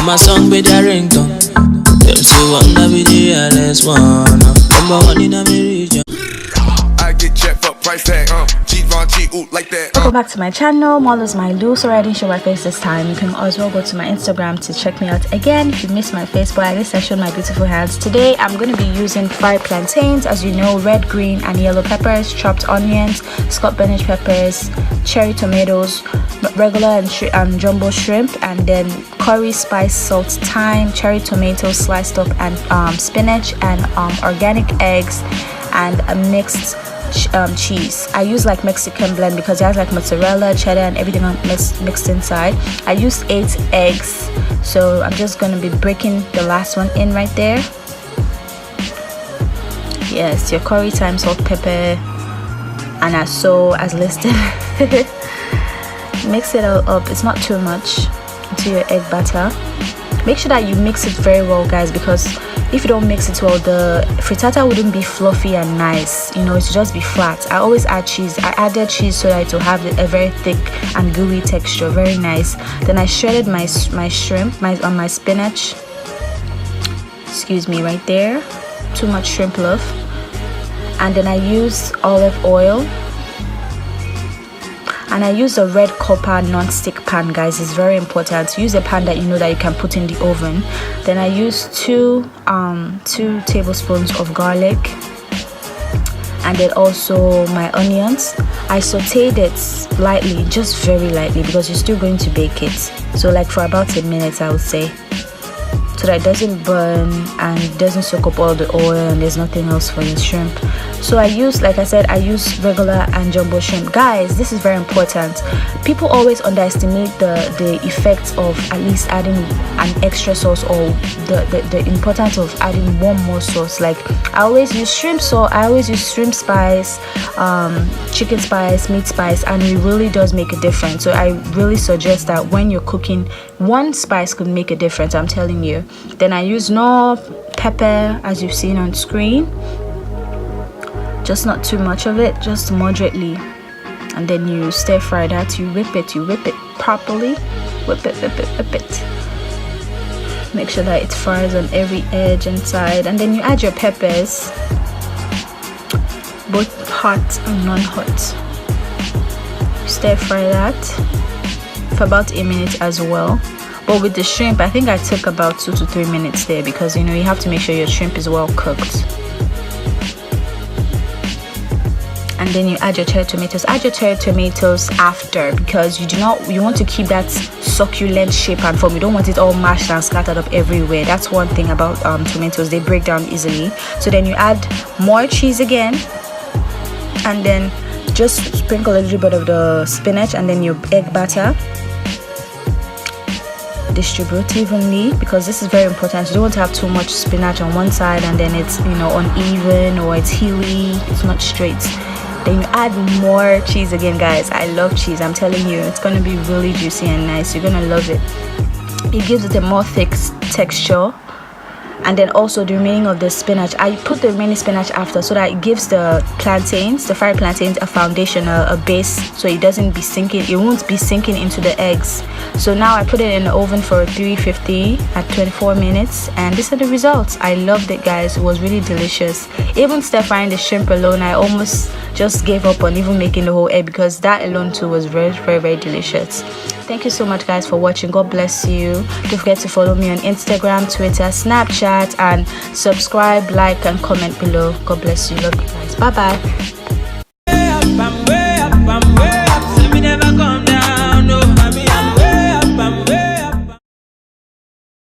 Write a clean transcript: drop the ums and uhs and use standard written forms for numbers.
my song be the ringtone. Them say wanna be the realest one. Number one in a region. I get checked for price tag. Like that. Welcome back to my channel. Molo's my Lou. Sorry I didn't show my face this time. You can as well go to my Instagram to check me out again if you missed my face, but at least I showed my beautiful hands. Today I'm going to be using fried plantains, as you know, red, green and yellow peppers, chopped onions, Scott Benedict peppers, cherry tomatoes, regular and jumbo shrimp, and then curry, spice, salt, thyme, cherry tomatoes sliced up, and spinach, and organic eggs, and a mixed cheese. I use like Mexican blend because it has like mozzarella, cheddar and everything mixed inside. I used 8 eggs, so I'm just gonna be breaking the last one in right there. Yes, your curry, thyme, salt, pepper, and as listed. Mix it all up. It's not too much into your egg batter. Make sure that you mix it very well, guys, because if you don't mix it well, the frittata wouldn't be fluffy and nice, you know, it should just be flat. I always add cheese. I added cheese so that it will have a very thick and gooey texture, very nice. Then I shredded my shrimp, my spinach, excuse me, right there. Too much shrimp love. And then I used olive oil. And I use a red copper non-stick pan, guys. It's very important. Use a pan that you know that you can put in the oven. Then I use two tablespoons of garlic, and then also my onions. I sauteed it lightly, just very lightly, because you're still going to bake it. So like for about a minute, I would say, so that it doesn't burn and it doesn't soak up all the oil and there's nothing else for your shrimp. So I use, like I said, I use regular and jumbo shrimp. Guys, this is very important. People always underestimate the effects of at least adding an extra sauce, or the importance of adding one more sauce. Like I always use shrimp sauce, I always use shrimp spice, chicken spice, meat spice, and it really does make a difference. So I really suggest that when you're cooking, one spice could make a difference, I'm telling you. Then I use no pepper, as you've seen on screen, just not too much of it, just moderately. And then you stir fry that, you whip it properly, whip it. Make sure that it fries on every edge and side, and then you add your peppers, both hot and non-hot. Stir fry that for about a minute as well. But with the shrimp, I think I took about 2 to 3 minutes there, because you know you have to make sure your shrimp is well cooked. And then you add your cherry tomatoes. Add your cherry tomatoes after, because you want to keep that succulent shape and form. You don't want it all mashed and scattered up everywhere. That's one thing about tomatoes, they break down easily. So then you add more cheese again, and then just sprinkle a little bit of the spinach, and then your egg batter. Distribute evenly, because this is very important. You don't want to have too much spinach on one side and then it's, you know, uneven, or it's hilly, it's not straight. Then you add more cheese again, guys. I love cheese, I'm telling you, it's gonna be really juicy and nice. You're gonna love it. It gives it a more thick texture. And then also the remaining of the spinach, I put the remaining spinach after, so that it gives the plantains, the fried plantains, a foundation, a base, so it won't be sinking into the eggs. So now I put it in the oven for 350 at 24 minutes, and these are the results. I loved it, guys. It was really delicious. Even stir frying the shrimp alone, I almost just gave up on even making the whole egg, because that alone too was very, very, very delicious. Thank you so much, guys, for watching. God bless you. Don't forget to follow me on Instagram, Twitter, Snapchat, and subscribe, like and comment below. God bless you. Love you guys. Bye bye.